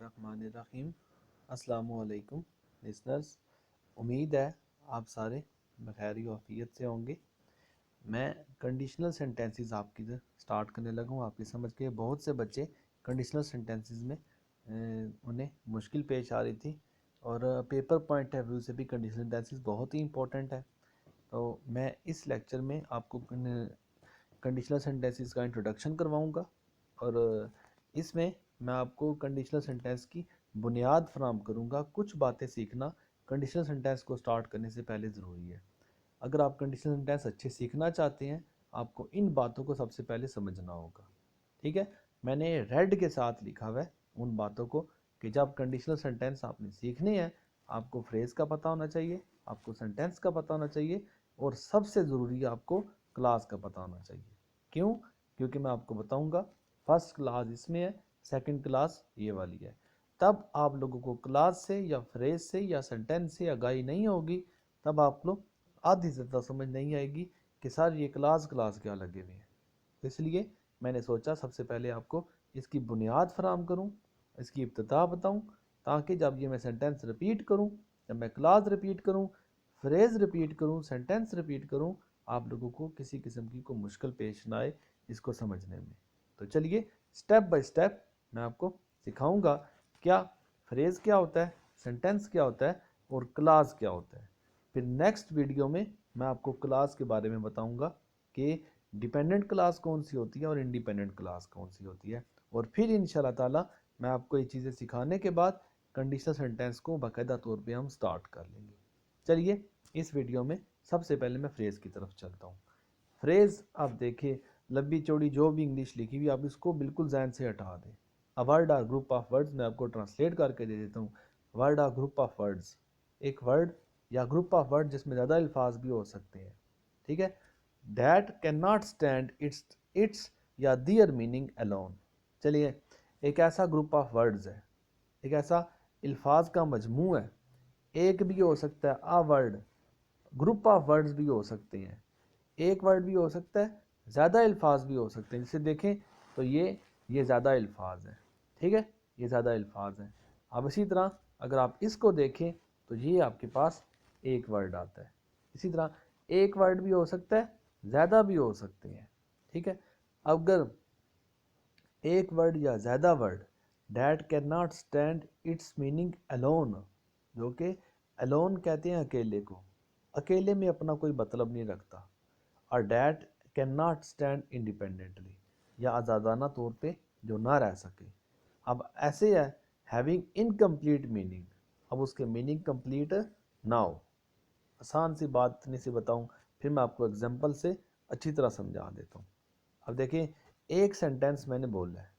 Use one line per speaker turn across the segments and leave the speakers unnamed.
बिस्मिल्लाहिर्रहमानिर्रहीम। अस्सलामु अलैकुम लिसनर्स। उम्मीद है आप सारे बखैर आफियत से होंगे। मैं कंडीशनल सेंटेंसेस आपकी स्टार्ट करने लगा हूँ। आपकी समझ के बहुत से बच्चे कंडीशनल सेंटेंसेस में उन्हें मुश्किल पेश आ रही थी, और पेपर पॉइंट ऑफ व्यू से भी कंडीशनल सेंटेंसेस बहुत ही इंपॉर्टेंट है। तो मैं इस लेक्चर में आपको कंडीशनल सेंटेंसेस का इंट्रोडक्शन करवाऊँगा, और इसमें मैं आपको कंडीशनल सेंटेंस की बुनियाद फराहम करूँगा। कुछ बातें सीखना कंडीशनल सेंटेंस को स्टार्ट करने से पहले ज़रूरी है। अगर आप कंडीशनल सेंटेंस अच्छे सीखना चाहते हैं, आपको इन बातों को सबसे पहले समझना होगा। ठीक है, मैंने रेड के साथ लिखा हुआ है उन बातों को कि जब कंडीशनल सेंटेंस आपने सीखनी है, आपको फ्रेज़ का पता होना चाहिए, आपको सेंटेंस का पता होना चाहिए, और सबसे ज़रूरी आपको क्लास का पता होना चाहिए। क्यों? क्योंकि मैं आपको बताऊंगा फर्स्ट क्लास इसमें है, सेकंड क्लास ये वाली है। तब आप लोगों को क्लास से या फ्रेज से या सेंटेंस से आगाही नहीं होगी, तब आप लोग आधी से ज़्यादा समझ नहीं आएगी कि सर ये क्लास क्या लगे हुए हैं। इसलिए मैंने सोचा सबसे पहले आपको इसकी बुनियाद फराहम करूं, इसकी इब्तिदा बताऊं, ताकि जब ये मैं सेंटेंस रिपीट करूं, जब मैं क्लास रिपीट करूं, फ्रेज रिपीट करूं, सेंटेंस रिपीट करूं, आप लोगों को किसी किस्म की कोई मुश्किल पेश ना आए इसको समझने में। तो चलिए स्टेप बाय स्टेप मैं आपको सिखाऊंगा क्या फ्रेज क्या होता है, सेंटेंस क्या होता है, और क्लास क्या होता है। फिर नेक्स्ट वीडियो में मैं आपको क्लास के बारे में बताऊंगा कि डिपेंडेंट क्लास कौन सी होती है और इंडिपेंडेंट क्लास कौन सी होती है। और फिर इंशाल्लाह ताला मैं आपको ये चीज़ें सिखाने के बाद कंडीशनल सेंटेंस को बाकायदा तौर पे हम स्टार्ट कर लेंगे। चलिए इस वीडियो में सबसे पहले मैं फ्रेज की तरफ चलता हूँ। फ्रेज आप देखिए, लंबी चौड़ी जो भी इंग्लिश लिखी हुई आप इसको बिल्कुल जहन से हटा दें। A word or group of words, मैं आपको ट्रांसलेट करके दे देता हूँ। Word or group of words, एक वर्ड या ग्रुप ऑफ वर्ड जिसमें ज़्यादा अल्फाज भी हो सकते हैं। ठीक है, that can not stand its या दियर मीनिंग अलोन। चलिए, एक ऐसा ग्रुप ऑफ वर्ड्स है, एक ऐसा अल्फाज का मजमू है। एक भी हो सकता है आ वर्ड, ग्रुप ऑफ वर्ड्स भी हो सकते हैं, एक वर्ड भी हो सकता है, ज़्यादा अल्फाज भी हो सकते हैं। जिसे देखें तो ये ज़्यादा अल्फाज है। ठीक है, ये ज़्यादा अल्फाज हैं। अब इसी तरह अगर आप इसको देखें तो ये आपके पास एक वर्ड आता है। इसी तरह एक वर्ड भी हो सकता है, ज़्यादा भी हो सकते हैं। ठीक है, अगर एक वर्ड या ज़्यादा word, that can not stand it's meaning alone, जो कि अलोन कहते हैं अकेले को, अकेले में अपना कोई मतलब नहीं रखता। और that can not stand independently, या आज़ादाना तौर पे जो ना रह सके। अब ऐसे है हैविंग इनकम्प्लीट मीनिंग, अब उसके मीनिंग कंप्लीट ना हो। आसान सी बात इतनी सी बताऊं, फिर मैं आपको एग्जांपल से अच्छी तरह समझा देता हूँ। अब देखिए, एक सेंटेंस मैंने बोला है,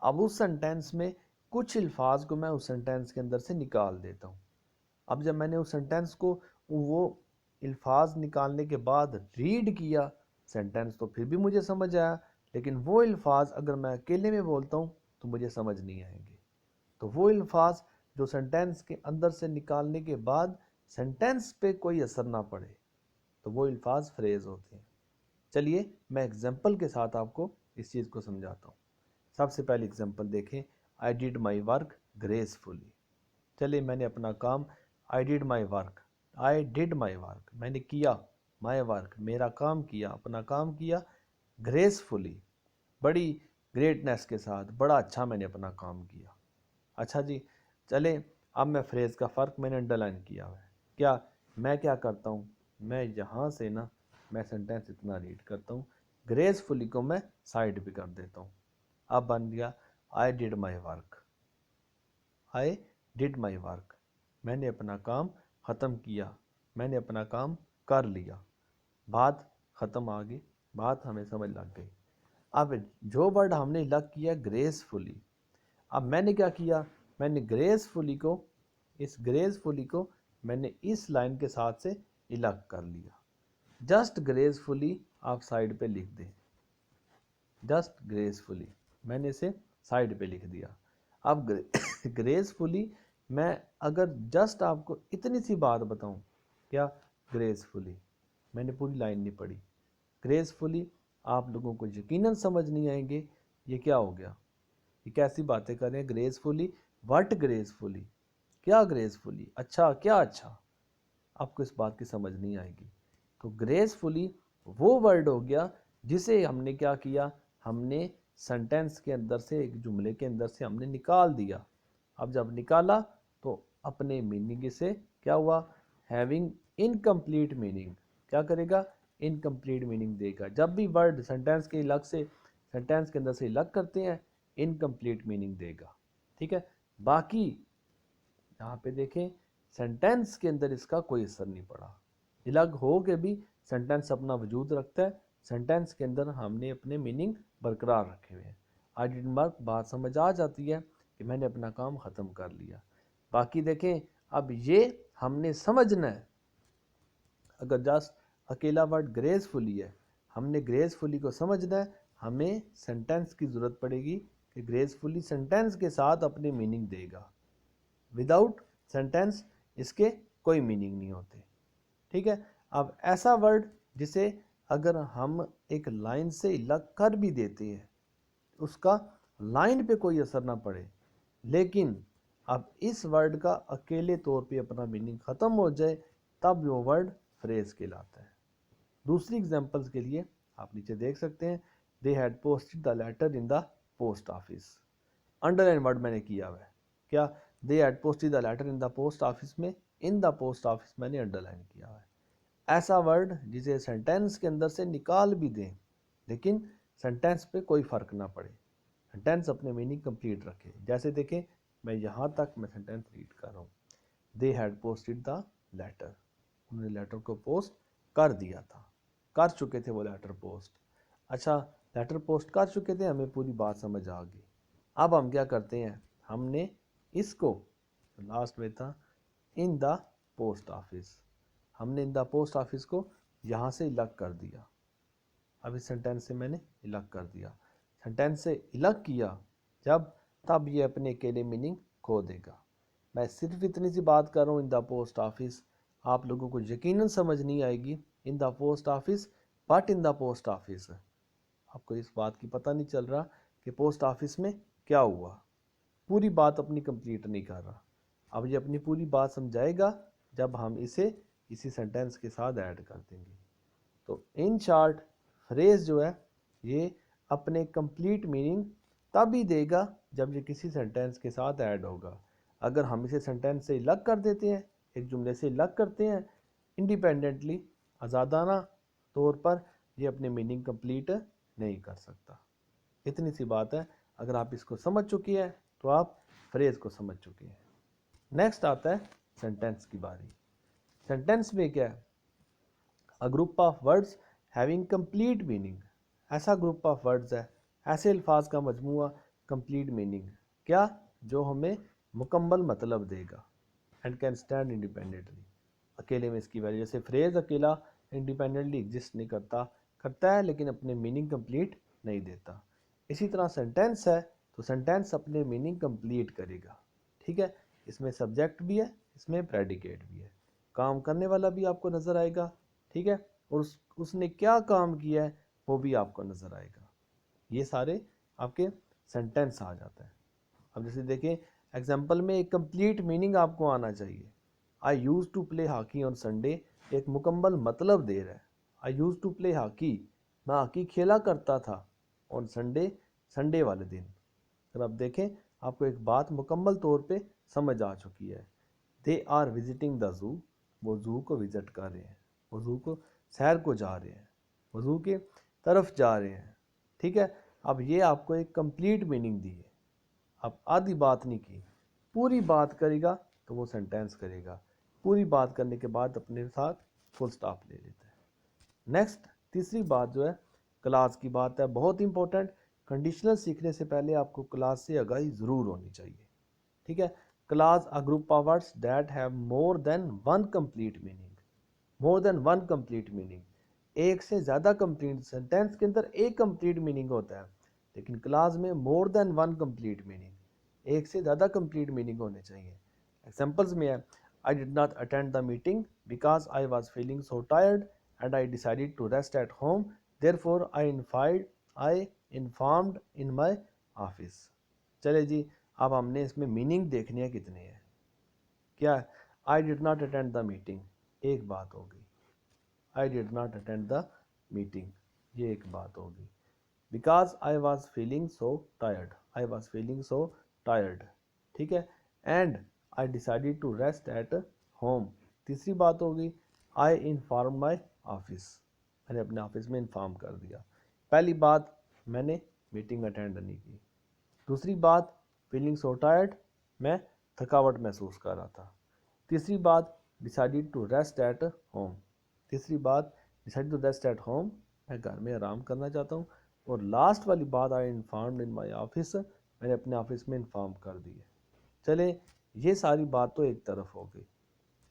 अब उस सेंटेंस में कुछ अल्फाज को मैं उस सेंटेंस के अंदर से निकाल देता हूँ। अब जब मैंने उस सेंटेंस को वो अल्फाज निकालने के बाद रीड किया सेंटेंस, तो फिर भी मुझे समझ आया, लेकिन वो अल्फाज अगर मैं अकेले में बोलता हूँ तो मुझे समझ नहीं आएंगे। तो वो अल्फाज जो सेंटेंस के अंदर से निकालने के बाद सेंटेंस पे कोई असर ना पड़े, तो वो अल्फाज फ्रेज होते हैं। चलिए मैं एग्जांपल के साथ आपको इस चीज़ को समझाता हूँ। सबसे पहले एग्जांपल देखें, I did my work gracefully. चलिए, मैंने अपना काम, I did my work, I did my work मैंने किया, माई वर्क मेरा काम किया, अपना काम किया, ग्रेसफुली बड़ी ग्रेटनेस के साथ, बड़ा अच्छा मैंने अपना काम किया। अच्छा जी, चले अब मैं फ्रेज़ का फ़र्क मैंने अंडरलाइन किया है। क्या मैं क्या करता हूँ, मैं यहाँ से ना मैं सेंटेंस इतना रीड करता हूँ, ग्रेसफुली को मैं साइड पे कर देता हूँ। अब बन गया I did my work, I did my work मैंने अपना काम ख़त्म किया, मैंने अपना काम कर लिया। बात ख़त्म, आ गई, बात हमें समझ लग गई। अब जो वर्ड हमने अलग किया ग्रेसफुली, अब मैंने क्या किया, मैंने ग्रेसफुली को, इस ग्रेसफुली को मैंने इस लाइन के साथ से अलग कर लिया। जस्ट ग्रेसफुली आप साइड पे लिख दें, जस्ट ग्रेसफुली मैंने इसे साइड पे लिख दिया। अब ग्रेसफुली मैं अगर जस्ट आपको इतनी सी बात बताऊं, क्या ग्रेसफुली, मैंने पूरी लाइन नहीं पढ़ी, ग्रेसफुली आप लोगों को यकीनन समझ नहीं आएंगे ये क्या हो गया, ये कैसी बातें कर रहे हैं। ग्रेसफुली व्हाट ग्रेसफुली, क्या ग्रेसफुली, अच्छा क्या अच्छा, आपको इस बात की समझ नहीं आएगी। तो ग्रेसफुली वो वर्ड हो गया जिसे हमने क्या किया, हमने सेंटेंस के अंदर से, एक जुमले के अंदर से हमने निकाल दिया। अब जब निकाला तो अपने मीनिंग से क्या हुआ, हैविंग इनकम्प्लीट मीनिंग, क्या करेगा, इनकम्प्लीट मीनिंग देगा। जब भी वर्ड सेंटेंस के अलग से, सेंटेंस के अंदर से अलग करते हैं, इनकम्प्लीट मीनिंग देगा। ठीक है, बाकी यहाँ पे देखें सेंटेंस के अंदर इसका कोई असर नहीं पड़ा, अलग हो के भी सेंटेंस अपना वजूद रखता है, सेंटेंस के अंदर हमने अपने मीनिंग बरकरार रखे हुए हैं। आइडेंटिटी मार्क बात समझ आ जाती है कि मैंने अपना काम ख़त्म कर लिया। बाकी देखें अब ये हमने समझना है, अगर जस्ट अकेला वर्ड ग्रेसफुली है, हमने ग्रेसफुली को समझना है, हमें सेंटेंस की ज़रूरत पड़ेगी कि ग्रेसफुली सेंटेंस के साथ अपने मीनिंग देगा, विदाउट सेंटेंस इसके कोई मीनिंग नहीं होते। ठीक है, अब ऐसा वर्ड जिसे अगर हम एक लाइन से अलग कर भी देते हैं, उसका लाइन पे कोई असर ना पड़े, लेकिन अब इस वर्ड का अकेले तौर पे अपना मीनिंग ख़त्म हो जाए, तब वो वर्ड फ्रेज कहलाता है। दूसरी एग्जांपल्स के लिए आप नीचे देख सकते हैं, they had posted the letter in the post office, underline word मैंने किया हुआ है, क्या, they had posted the letter in the post office में इन द पोस्ट ऑफिस मैंने अंडरलाइन किया हुआ है। ऐसा वर्ड जिसे सेंटेंस के अंदर से निकाल भी दें लेकिन सेंटेंस पे कोई फ़र्क ना पड़े, सेंटेंस अपने मीनिंग कंप्लीट रखे। जैसे देखें, मैं यहाँ तक मैं सेंटेंस रीड कर रहा हूँ, they had posted the letter, उन्होंने लेटर को पोस्ट कर दिया था, कर चुके थे वो लेटर पोस्ट। अच्छा, लेटर पोस्ट कर चुके थे, हमें पूरी बात समझ आ गई। अब हम क्या करते हैं, हमने इसको लास्ट में था इन द पोस्ट ऑफिस, हमने इन द पोस्ट ऑफिस को यहाँ से अलग कर दिया। अब इस सेंटेंस से मैंने अलग कर दिया, सेंटेंस से अलग किया जब, तब ये अपने अकेले मीनिंग खो देगा। मैं सिर्फ इतनी सी बात कर रहा हूँ, इन द पोस्ट ऑफिस, आप लोगों को यकीनन समझ नहीं आएगी इन the post office, but in the post office, आपको इस बात की पता नहीं चल रहा कि पोस्ट ऑफिस में क्या हुआ, पूरी बात अपनी कंप्लीट नहीं कर रहा। अब ये अपनी पूरी बात समझाएगा जब हम इसे इसी सेंटेंस के साथ ऐड कर देंगे। तो इन शॉर्ट फ्रेज जो है ये अपने कंप्लीट मीनिंग तभी देगा जब ये किसी सेंटेंस के साथ ऐड होगा। अगर हम इसे सेंटेंस से अलग कर देते हैं, एक जुमले से अलग करते हैं इंडिपेंडेंटली, आज़ादाना तौर पर, ये अपने मीनिंग कंप्लीट नहीं कर सकता। इतनी सी बात है, अगर आप इसको समझ चुकी है तो आप फ्रेज को समझ चुके हैं। नेक्स्ट आता है सेंटेंस की बारी। सेंटेंस में क्या है, a group of words having complete meaning, ऐसा ग्रुप ऑफ वर्ड्स है, ऐसे अल्फाज का मजमूआ, कंप्लीट मीनिंग, क्या, जो हमें मुकम्मल मतलब देगा, एंड कैन स्टैंड इंडिपेंडेंटली, अकेले में इसकी वैल्यू, जैसे फ्रेज अकेला इंडिपेंडेंटली एग्जिस्ट नहीं करता, करता है लेकिन अपने मीनिंग कंप्लीट नहीं देता। इसी तरह सेंटेंस है तो सेंटेंस अपने मीनिंग कंप्लीट करेगा। ठीक है, इसमें सब्जेक्ट भी है, इसमें प्रेडिकेट भी है, काम करने वाला भी आपको नज़र आएगा। ठीक है, और उसने क्या काम किया है वो भी आपको नज़र आएगा। ये सारे आपके सेंटेंस आ जाता है। अब जैसे देखें एग्जाम्पल में एक कंप्लीट मीनिंग आपको आना चाहिए। I used to play hockey on Sunday एक मुकम्मल मतलब दे रहा है, I used to play hockey, मैं हॉकी खेला करता था, ऑन संडे, संडे वाले दिन। अगर आप देखें आपको एक बात मुकम्मल तौर पे समझ आ चुकी है। They are visiting the zoo, वो ज़ू को विज़िट कर रहे हैं, वो ज़ू को सैर को जा रहे हैं, वो ज़ू के तरफ जा रहे हैं। ठीक है, अब ये आपको एक कंप्लीट मीनिंग दी है, अब आधी बात नहीं की, पूरी बात करेगा तो वो सेंटेंस करेगा, पूरी बात करने के बाद अपने साथ फुल स्टॉप ले लेता है। नेक्स्ट तीसरी बात जो है क्लास की बात है, बहुत इंपॉर्टेंट। कंडीशनल सीखने से पहले आपको क्लास से आगाही ज़रूर होनी चाहिए। ठीक है, class a group of words that have more than one complete meaning, more than one complete meaning, एक से ज़्यादा कंप्लीट, सेंटेंस के अंदर एक कंप्लीट मीनिंग होता है लेकिन क्लास में more than one complete meaning, एक से ज़्यादा कंप्लीट मीनिंग होने चाहिए। एग्जांपल्स में है, I did not attend the meeting because I was feeling so tired and I decided to rest at home, therefore I informed in my office. चले जी, اب ہم نے اس میں میننگ دیکھنے ہیں کتنے ہیں. کیا ہے؟ I did not attend the meeting, ایک بات ہوگی. I did not attend the meeting, یہ ایک بات ہوگی. Because I was feeling so tired, I was feeling so tired. ٹھیک ہے. And I decided to rest at home, تیسری بات ہوگی. آئی انفارم مائی آفس، میں نے اپنے آفس میں انفارم کر دیا. پہلی بات میں نے میٹنگ اٹینڈ نہیں کی. دوسری بات فیلنگ سو ٹائرڈ، میں تھکاوٹ محسوس کر رہا تھا. تیسری بات decided to rest at home, تیسری بات decided to rest at home, میں گھر میں آرام کرنا چاہتا ہوں. اور لاسٹ والی بات آئی انفارمڈ ان مائی آفس، میں نے اپنے آفس میں انفارم کر دی ہے. چلیں یہ ساری بات تو ایک طرف ہو گئی.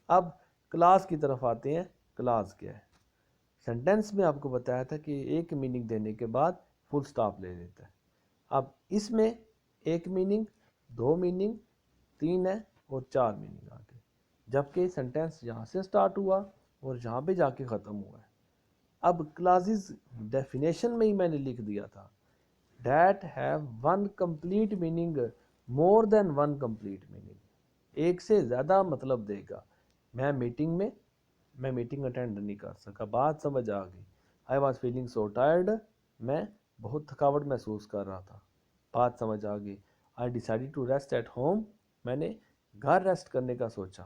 اب کلاس کی طرف آتے ہیں. کلاس کیا ہے؟ سینٹینس میں آپ کو بتایا تھا کہ ایک میننگ دینے کے بعد فل سٹاپ لے لیتا ہے. اب اس میں ایک میننگ، دو میننگ، تین ہے اور چار میننگ آ گئے، جبکہ سینٹینس یہاں سے سٹارٹ ہوا اور یہاں پہ جا کے ختم ہوا ہے. اب کلاسز ڈیفینیشن میں ہی میں نے لکھ دیا تھا that have one complete meaning, more than one complete meaning، ایک سے زیادہ مطلب دے گا. میں میٹنگ اٹینڈ نہیں کر سکا، بات سمجھ آ گئی. آئی واز فیلنگ سو ٹائرڈ، میں بہت تھکاوٹ محسوس کر رہا تھا، بات سمجھ آ گئی. I decided to rest at home, میں نے گھر ریسٹ کرنے کا سوچا،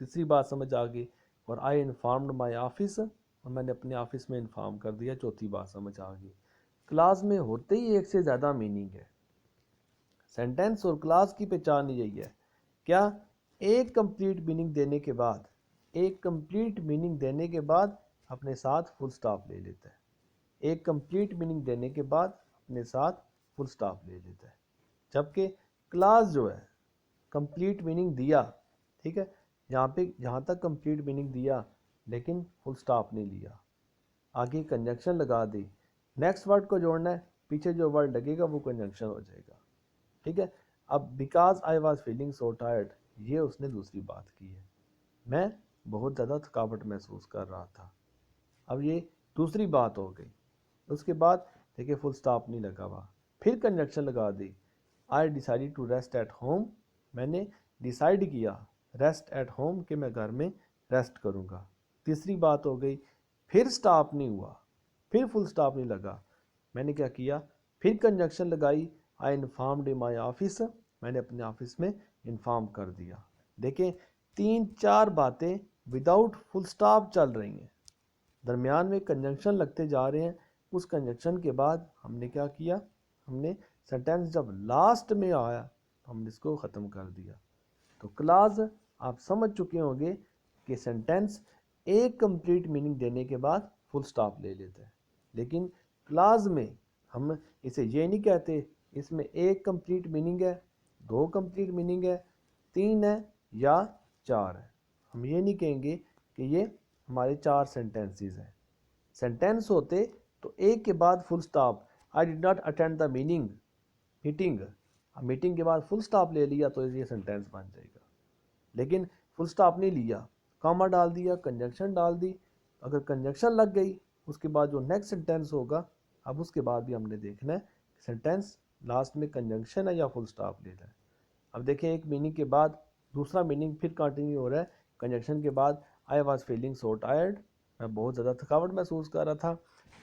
تیسری بات سمجھ آ گئی. اور آئی انفارمڈ مائی آفس، اور میں نے اپنے آفس میں انفارم کر دیا، چوتھی بات سمجھ آ گئی. کلاس میں ہوتے ہی ایک سے زیادہ میننگ ہے. سینٹینس اور کلاس کی پہچان یہی ہے. کیا؟ ایک کمپلیٹ میننگ دینے کے بعد، ایک کمپلیٹ میننگ دینے کے بعد اپنے ساتھ فل سٹاپ لے لیتا ہے. ایک کمپلیٹ میننگ دینے کے بعد اپنے ساتھ فل سٹاپ لے لیتا ہے. جبکہ کلاس جو ہے کمپلیٹ میننگ دیا، ٹھیک ہے، یہاں تک کمپلیٹ میننگ دیا لیکن فل سٹاپ نہیں لیا، آگے کنجنکشن لگا دی. نیکسٹ ورڈ کو جوڑنا ہے، پیچھے جو ورڈ لگے گا وہ کنجنکشن ہو جائے گا. ٹھیک ہے. اب because I was feeling so tired, یہ اس نے دوسری بات کی ہے، میں بہت زیادہ تھکاوٹ محسوس کر رہا تھا. اب یہ دوسری بات ہو گئی. اس کے بعد دیکھیں فل سٹاپ نہیں لگا ہوا، پھر کنجنکشن لگا دی. I decided to rest at home, میں نے ڈیسائیڈ کیا ریسٹ ایٹ ہوم کہ میں گھر میں ریسٹ کروں گا. تیسری بات ہو گئی. پھر سٹاپ نہیں ہوا، پھر فل سٹاپ نہیں لگا، میں نے کیا کیا؟ پھر کنجنکشن لگائی. آئی انفارمڈ ان مائی آفس، میں نے اپنے آفس میں انفارم کر دیا. دیکھیں تین چار باتیں وداؤٹ فل سٹاپ چل رہی ہیں، درمیان میں کنجنکشن لگتے جا رہے ہیں. اس کنجنکشن کے بعد ہم نے کیا کیا؟ ہم نے سینٹینس جب لاسٹ میں آیا تو ہم نے اس کو ختم کر دیا. تو کلاس آپ سمجھ چکے ہوں گے کہ سینٹینس ایک کمپلیٹ میننگ دینے کے بعد فل سٹاپ لے لیتا ہے. لیکن کلاس میں ہم اسے یہ نہیں کہتے اس میں ایک کمپلیٹ میننگ ہے، دو کمپلیٹ میننگ ہے، تین ہے یا چار ہے. ہم یہ نہیں کہیں گے کہ یہ ہمارے چار سینٹینسز ہیں. سینٹینس ہوتے تو ایک کے بعد full stop. I did not attend the meeting, meeting کے بعد فل سٹاپ لے لیا تو یہ سینٹینس بن جائے گا. لیکن فل سٹاپ نہیں لیا، کاما ڈال دیا، کنجنکشن ڈال دی. اگر کنجنکشن لگ گئی اس کے بعد جو نیکسٹ سینٹینس ہوگا، اب اس کے بعد بھی ہم نے دیکھنا ہے سینٹینس لاسٹ میں کنجنکشن ہے یا فل سٹاپ لینا ہے. اب دیکھیں ایک میننگ کے بعد دوسرا میننگ پھر کنٹینیو ہو رہا ہے. کنجنکشن کے بعد آئی واز فیلنگ سو ٹائرڈ، میں بہت زیادہ تھکاوٹ محسوس کر رہا تھا.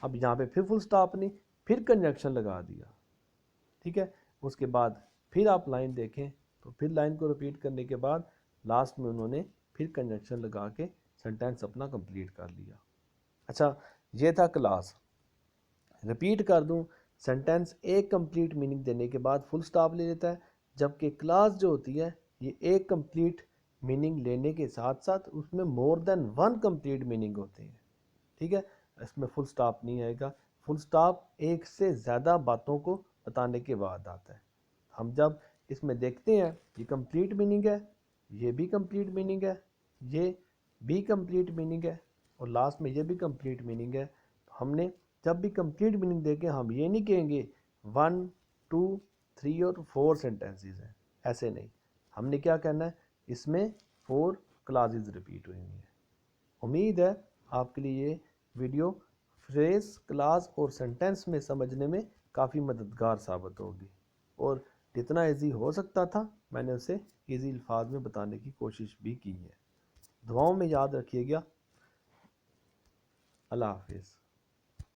اب یہاں پہ پھر فل سٹاپ نہیں، پھر کنجنکشن لگا دیا. ٹھیک ہے. اس کے بعد پھر آپ لائن دیکھیں تو پھر لائن کو رپیٹ کرنے کے بعد لاسٹ میں انہوں نے پھر کنجنکشن لگا کے سینٹینس اپنا کمپلیٹ کر لیا. اچھا یہ تھا کلاس. رپیٹ کر دوں، سینٹینس ایک کمپلیٹ میننگ دینے کے بعد فل سٹاپ لے لیتا ہے، جبکہ کلاس جو ہوتی ہے یہ ایک کمپلیٹ میننگ لینے کے ساتھ ساتھ اس میں مور دین ون کمپلیٹ میننگ ہوتے ہیں. ٹھیک ہے. اس میں فل سٹاپ نہیں آئے گا. فل سٹاپ ایک سے زیادہ باتوں کو بتانے کے بعد آتا ہے. ہم جب اس میں دیکھتے ہیں یہ کمپلیٹ میننگ ہے، یہ بھی کمپلیٹ میننگ ہے، یہ بھی کمپلیٹ میننگ ہے، اور لاسٹ میں یہ بھی کمپلیٹ میننگ ہے. ہم نے جب بھی کمپلیٹ میننگ دیکھیں ہم یہ نہیں کہیں گے 1 2 3 اور 4 سینٹینسز ہیں، ایسے نہیں. ہم نے کیا کہنا ہے؟ اس میں 4 کلاسز ریپیٹ ہوئی ہیں. امید ہے آپ کے لیے یہ ویڈیو فریز، کلاس اور سینٹینس میں سمجھنے میں کافی مددگار ثابت ہوگی. اور جتنا ایزی ہو سکتا تھا میں نے اسے ایزی الفاظ میں بتانے کی کوشش بھی کی ہے. دعاؤں میں یاد رکھیے گا. اللہ حافظ.